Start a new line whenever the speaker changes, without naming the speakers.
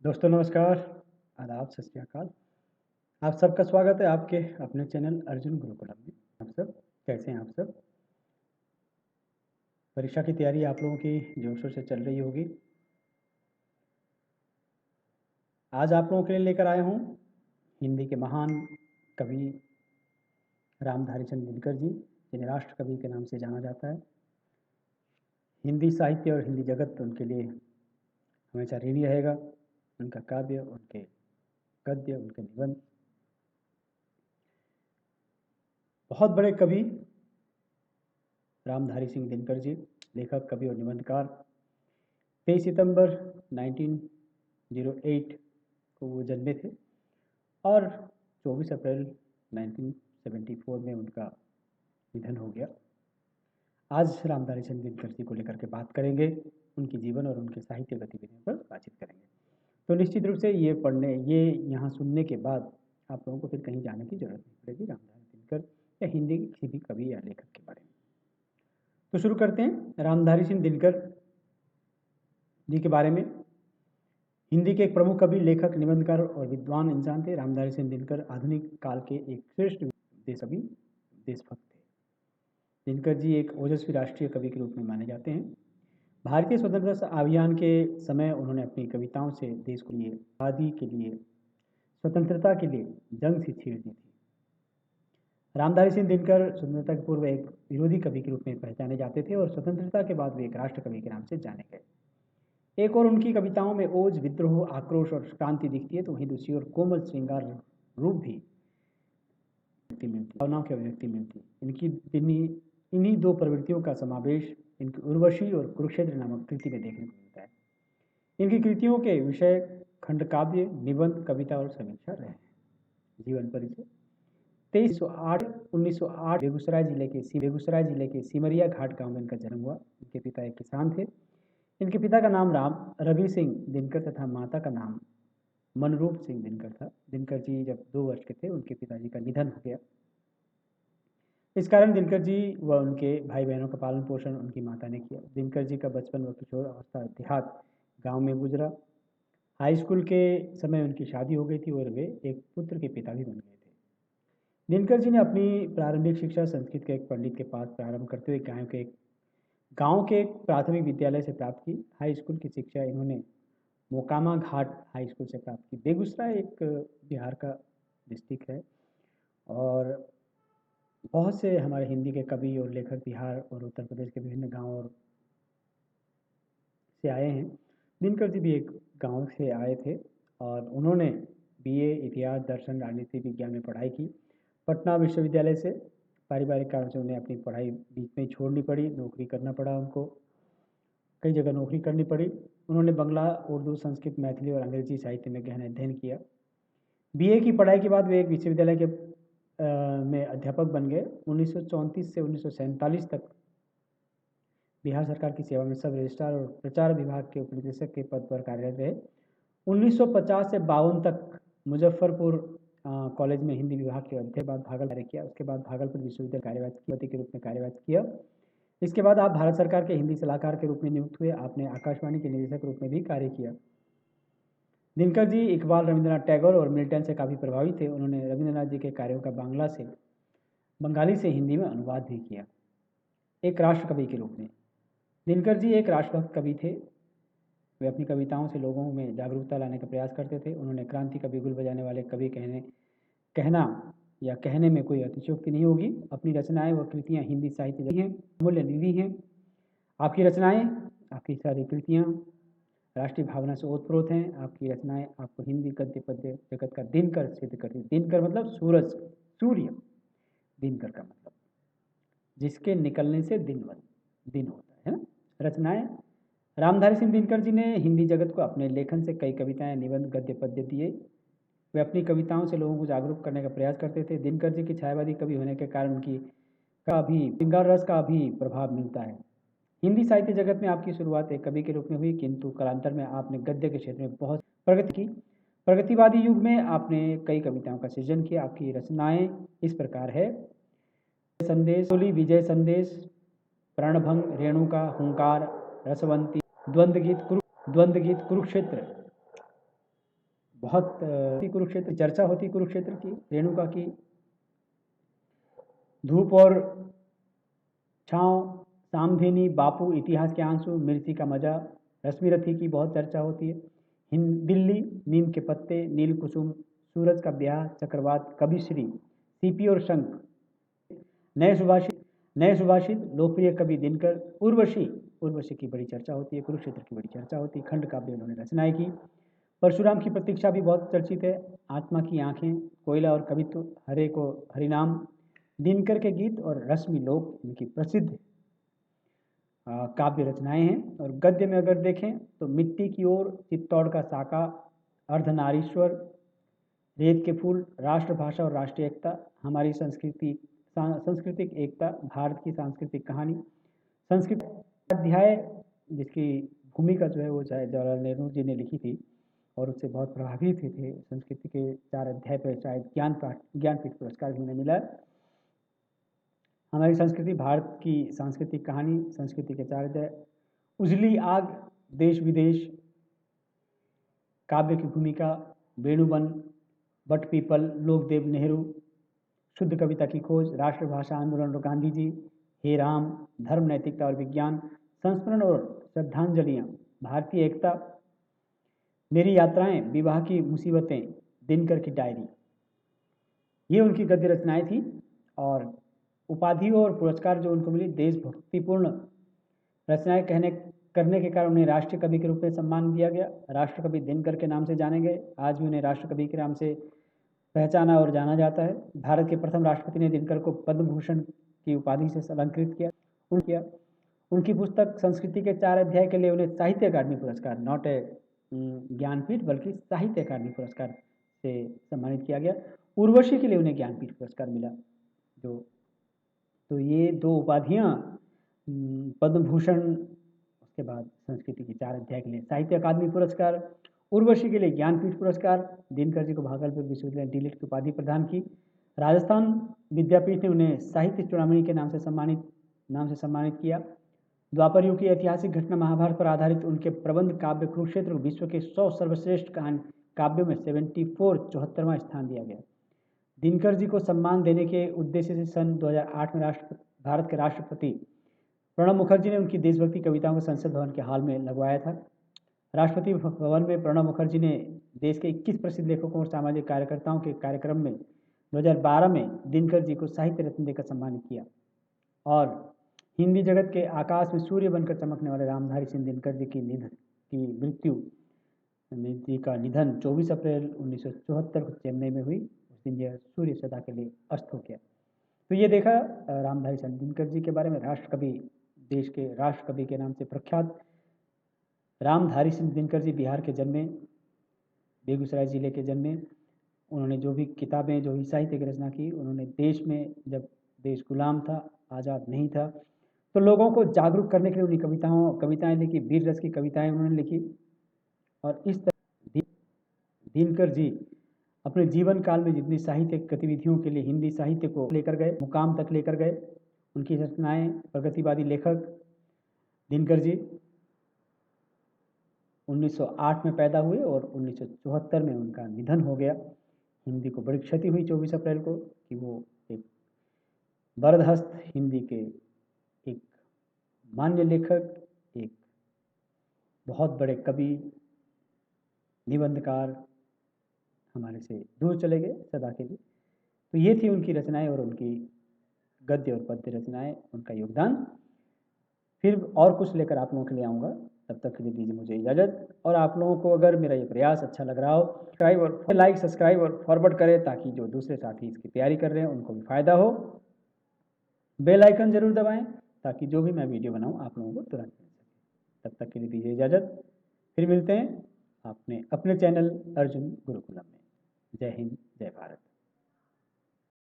दोस्तों नमस्कार, आदाब, सत श्री अकाल। आप सबका स्वागत है आपके अपने चैनल अर्जुन गुरुकुलम में। आप सब कैसे हैं? आप सब परीक्षा की तैयारी आप लोगों की जोर-शोर से चल रही होगी। आज आप लोगों के लिए लेकर आया हूँ हिंदी के महान कवि रामधारी सिंह दिनकर जी, जिन्हें राष्ट्र कवि के नाम से जाना जाता है। हिंदी साहित्य और हिंदी जगत उनके लिए हमेशा ऋणी रहेगा। उनका काव्य, उनके गद्य, उनके निबंध बहुत बड़े कवि रामधारी सिंह दिनकर जी, लेखक, कवि और निबंधकार। 23 सितंबर 1908 को वो जन्मे थे और 24 अप्रैल 1974 में उनका निधन हो गया। आज रामधारी सिंह दिनकर जी को लेकर के बात करेंगे, उनके जीवन और उनके साहित्य गतिविधियों पर बातचीत करेंगे। तो निश्चित रूप से ये यहाँ सुनने के बाद आप लोगों को फिर कहीं जाने की जरूरत नहीं पड़ेगी रामधारी दिनकर या हिंदी के किसी भी कवि या लेखक के बारे में। तो शुरू करते हैं रामधारी सिंह दिनकर जी के बारे में। हिंदी के एक प्रमुख कवि, लेखक, निबंधकार और विद्वान इंसान थे। रामधारी सिंह दिनकर आधुनिक काल के एक श्रेष्ठ देशकवि, देशभक्त थे। दिनकर जी एक ओजस्वी राष्ट्रीय कवि के रूप में माने जाते हैं। भारतीय स्वतंत्रता अभियान के समय उन्होंने अपनी कविताओं से देश को लिए, आज़ादी के लिए, स्वतंत्रता के लिए जंग से छेड़ दी थी। रामधारी सिंह दिनकर स्वतंत्रता के पूर्व एक विरोधी कवि के रूप में पहचाने जाते थे और स्वतंत्रता के बाद वे एक राष्ट्र कवि के नाम से जाने गए। एक और उनकी कविताओं में ओज, विद्रोह, आक्रोश और क्रांति दिखती है, तो वहीं दूसरी ओर कोमल श्रृंगार रूप भी भावनाओं की अभिव्यक्ति मिलती है। इन्हीं दो प्रवृत्तियों का समावेश इनकी उर्वशी और कुरुक्षेत्र नामक कृति में देखने को मिलता है। इनकी कृतियों के विषय खंड काव्य, निबंध, कविता और समीक्षा रहे हैं। जीवन परिचय। 1908 बेगूसराय जिले के सिमरिया घाट गांव में इनका जन्म हुआ। इनके पिता एक किसान थे। इनके पिता का नाम रवि सिंह दिनकर तथा माता का नाम मनरूप सिंह दिनकर था। दिनकर जी जब 2 वर्ष के थे उनके पिताजी का निधन हो गया। इस कारण दिनकर जी व उनके भाई बहनों का पालन पोषण उनकी माता ने किया। दिनकर जी का बचपन व किशोर अवस्था देहात गांव में गुजरा। हाई स्कूल के समय उनकी शादी हो गई थी और वे एक पुत्र के पिता भी बन गए थे। दिनकर जी ने अपनी प्रारंभिक शिक्षा संस्कृत के एक पंडित के पास प्रारंभ करते हुए गांव के एक प्राथमिक विद्यालय से प्राप्त की। हाई स्कूल की शिक्षा इन्होंने मोकामा घाट हाई स्कूल से प्राप्त की। बेगूसराय एक बिहार का डिस्ट्रिक्ट है और बहुत से हमारे हिंदी के कवि और लेखक बिहार और उत्तर प्रदेश के विभिन्न गांव से आए हैं। दिनकर जी भी एक गांव से आए थे और उन्होंने बीए इतिहास, दर्शन, राजनीति विज्ञान में पढ़ाई की। पटना विश्वविद्यालय से पारिवारिक कारण से उन्हें अपनी पढ़ाई बीच में छोड़नी पड़ी, नौकरी करना पड़ा उनको, कई जगह नौकरी करनी पड़ी। उन्होंने बंगला, उर्दू, संस्कृत, मैथिली और अंग्रेजी साहित्य में गहन अध्ययन किया। बीए की पढ़ाई के बाद वे एक विश्वविद्यालय के में अध्यापक बन गए। 1934 से 1947 तक बिहार सरकार की सेवा में सब रजिस्ट्रार और प्रचार विभाग के उपनिदेशक के पद पर कार्यरत रहे। 1950 से 52 तक मुजफ्फरपुर कॉलेज में हिंदी विभाग के अध्यक्ष बाद भागलपुर किया। उसके बाद भागलपुर विश्वविद्यालय कार्यवाही के रूप में कार्यरत किया। इसके बाद आप भारत सरकार के हिंदी सलाहकार के रूप में नियुक्त हुए। आपने आकाशवाणी के निदेशक रूप में भी कार्य किया। दिनकर जी इकबाल, रविंद्रनाथ टैगोर और मिल्टन से काफ़ी प्रभावित थे। उन्होंने रविंद्रनाथ जी के कार्यों का बंगाली से हिंदी में अनुवाद भी किया। एक राष्ट्र कवि के रूप में दिनकर जी एक राष्ट्रभक्त कवि थे। वे अपनी कविताओं से लोगों में जागरूकता लाने का प्रयास करते थे। उन्होंने क्रांति का बिगुल बजाने वाले कवि कहने में कोई अतिशयोक्ति नहीं होगी। अपनी रचनाएं व कृतियां हिंदी साहित्य हैं, मूल्य निधि हैं। आपकी रचनाएं, आपकी सारी कृतियां राष्ट्रीय भावना से ओतप्रोत हैं। आपकी रचनाएं आपको हिंदी गद्य पद्य जगत का दिनकर सिद्ध करती है। दिनकर मतलब सूरज, सूर्य। दिनकर का मतलब जिसके निकलने से दिन होता है ना। रचनाएं रामधारी सिंह दिनकर जी ने हिंदी जगत को अपने लेखन से कई कविताएं, निबंध, गद्य पद्य दिए। वे अपनी कविताओं से लोगों को जागरूक करने का प्रयास करते थे। दिनकर जी की छायावादी कवि होने के कारण उनकी का भी श्रृंगार रस का भी प्रभाव मिलता है। हिंदी साहित्य जगत में आपकी शुरुआत एक कवि के रूप में हुई, किंतु कालांतर में आपने गद्य के क्षेत्र में बहुत प्रगति की। प्रगतिवादी युग में आपने कई कविताओं का सृजन किया। आपकी रचनाएं इस प्रकार है: संदेश, विजय संदेश, प्रणभंग, रेणुका, हुंकार, रसवंती, द्वंद्व गीत, कुरुक्षेत्र, बहुत कुरुक्षेत्र चर्चा होती कुरुक्षेत्र की, रेणुका की धूप और छाँव, सामधेनी, बापू, इतिहास के आंसू, मिर्ची का मजा, रश्मि रथी की बहुत चर्चा होती है। दिल्ली, नीम के पत्ते, नील कुसुम, सूरज का ब्याह, चक्रवात, कविश्री, सीपी और शंख, नए सुभाषित, लोकप्रिय कवि दिनकर, उर्वशी की बड़ी चर्चा होती है, कुरुक्षेत्र की बड़ी चर्चा होती है, खंड काव्य उन्होंने रचनाएं की। परशुराम की प्रतीक्षा भी बहुत चर्चित है, आत्मा की आंखें, कोयला और कवित्व, हरे को हरिनाम, दिनकर के गीत और रश्मि लोक इनकी प्रसिद्ध काव्य रचनाएं हैं। और गद्य में अगर देखें तो मिट्टी की ओर, चित्तौड़ का साका, अर्धनारीश्वर, रेत के फूल, राष्ट्रभाषा और राष्ट्रीय एकता, हमारी सांस्कृतिक एकता, भारत की सांस्कृतिक कहानी, संस्कृत अध्याय जिसकी भूमिका जो है वो जवाहरलाल नेहरू जी ने लिखी थी और उससे बहुत प्रभावित हुए थे। संस्कृति के 4 अध्याय पर शायद ज्ञानपीठ पुरस्कार भी उन्हें मिला। हमारी संस्कृति, भारत की सांस्कृतिक कहानी, संस्कृति के 4 अध्याय, उजली आग, देश विदेश, काव्य की भूमिका, वेणुवन, बट पीपल, लोकदेव नेहरू, शुद्ध कविता की खोज, राष्ट्रभाषा आंदोलन और गांधी जी, हे राम, धर्म, नैतिकता और विज्ञान, संस्मरण और श्रद्धांजलियाँ, भारतीय एकता, मेरी यात्राएं, विवाह की मुसीबतें, दिनकर की डायरी, ये उनकी गद्य रचनाएं थी। और उपाधि और पुरस्कार जो उनको मिली, देशभक्तिपूर्ण रचनाएं करने के कारण उन्हें राष्ट्रीय कवि के रूप में सम्मान दिया गया। राष्ट्रकवि दिनकर के नाम से जाने गए, आज भी उन्हें राष्ट्रकवि के नाम से पहचाना और जाना जाता है। भारत के प्रथम राष्ट्रपति ने दिनकर को पद्म भूषण की उपाधि से अलंकृत किया। उनकी पुस्तक संस्कृति के 4 अध्याय के लिए उन्हें साहित्य अकादमी पुरस्कार, नॉट ए ज्ञानपीठ बल्कि साहित्य अकादमी पुरस्कार से सम्मानित किया गया। उर्वशी के लिए उन्हें ज्ञानपीठ पुरस्कार मिला। तो ये 2 उपाधियाँ, पद्म भूषण, उसके बाद संस्कृति के 4 अध्याय के लिए साहित्य अकादमी पुरस्कार, उर्वशी के लिए ज्ञानपीठ पुरस्कार, दिनकर जी को भागलपुर विश्वविद्यालय डीलिट की उपाधि प्रदान की। राजस्थान विद्यापीठ ने उन्हें साहित्य चूड़ामणि के नाम से सम्मानित किया। द्वापर युग की ऐतिहासिक घटना महाभारत पर आधारित उनके प्रबंध काव्य कुरुक्षेत्र को विश्व के 100 सर्वश्रेष्ठ काव्यों में 74वां स्थान दिया गया। दिनकर जी को सम्मान देने के उद्देश्य से सन 2008 में भारत के राष्ट्रपति प्रणब मुखर्जी ने उनकी देशभक्ति कविताओं को संसद भवन के हॉल में लगवाया था। राष्ट्रपति भवन में प्रणब मुखर्जी ने देश के 21 प्रसिद्ध लेखकों और सामाजिक कार्यकर्ताओं के कार्यक्रम में 2012 में दिनकर जी को साहित्य रत्न देकर सम्मानित किया। और हिंदी जगत के आकाश में सूर्य बनकर चमकने वाले रामधारी सिंह दिनकर जी की निधन 24 अप्रैल 1974 को चेन्नई में हुई। उस दिन यह सूर्य सदा के लिए अस्त हो गया। तो ये देखा रामधारी सिंह दिनकर जी के बारे में। राष्ट्रकवि, देश के राष्ट्रकवि के नाम से प्रख्यात रामधारी सिंह दिनकर जी बिहार के जन्मे, बेगूसराय जिले के जन्मे। उन्होंने जो भी किताबें, जो भी साहित्य की रचना की, उन्होंने देश में, जब देश गुलाम था, आज़ाद नहीं था, तो लोगों को जागरूक करने के लिए उन्हीं कविताएं लिखी, वीर रस की कविताएं उन्होंने लिखी। और इस तरह दिनकर जी अपने जीवन काल में जितनी साहित्यिक गतिविधियों के लिए हिंदी साहित्य को लेकर गए, मुकाम तक लेकर गए, उनकी रचनाएं, प्रगतिवादी लेखक दिनकर जी 1908 में पैदा हुए और 1974 में उनका निधन हो गया। हिंदी को बड़ी क्षति हुई 24 अप्रैल को कि वो एक बरदहस्त हिंदी के एक मान्य लेखक, एक बहुत बड़े कवि, निबंधकार हमारे से दूर चले गए सदा के लिए। तो ये थी उनकी रचनाएं और उनकी गद्य और पद्य रचनाएं, उनका योगदान। फिर और कुछ लेकर आप लोगों के लिए आऊँगा, तब तक के लिए दीजिए मुझे इजाज़त। और आप लोगों को अगर मेरा ये प्रयास अच्छा लग रहा हो, सब्सक्राइब और फॉरवर्ड करें ताकि जो दूसरे साथी इसकी तैयारी कर रहे हैं उनको भी फ़ायदा हो। बेल आइकन जरूर दबाएं ताकि जो भी मैं वीडियो बनाऊं आप लोगों को तुरंत मिल सके। तब तक के लिए दीजिए इजाज़त। फिर मिलते हैं अपने चैनल अर्जुन गुरुकुलम में। जय हिंद, जय भारत।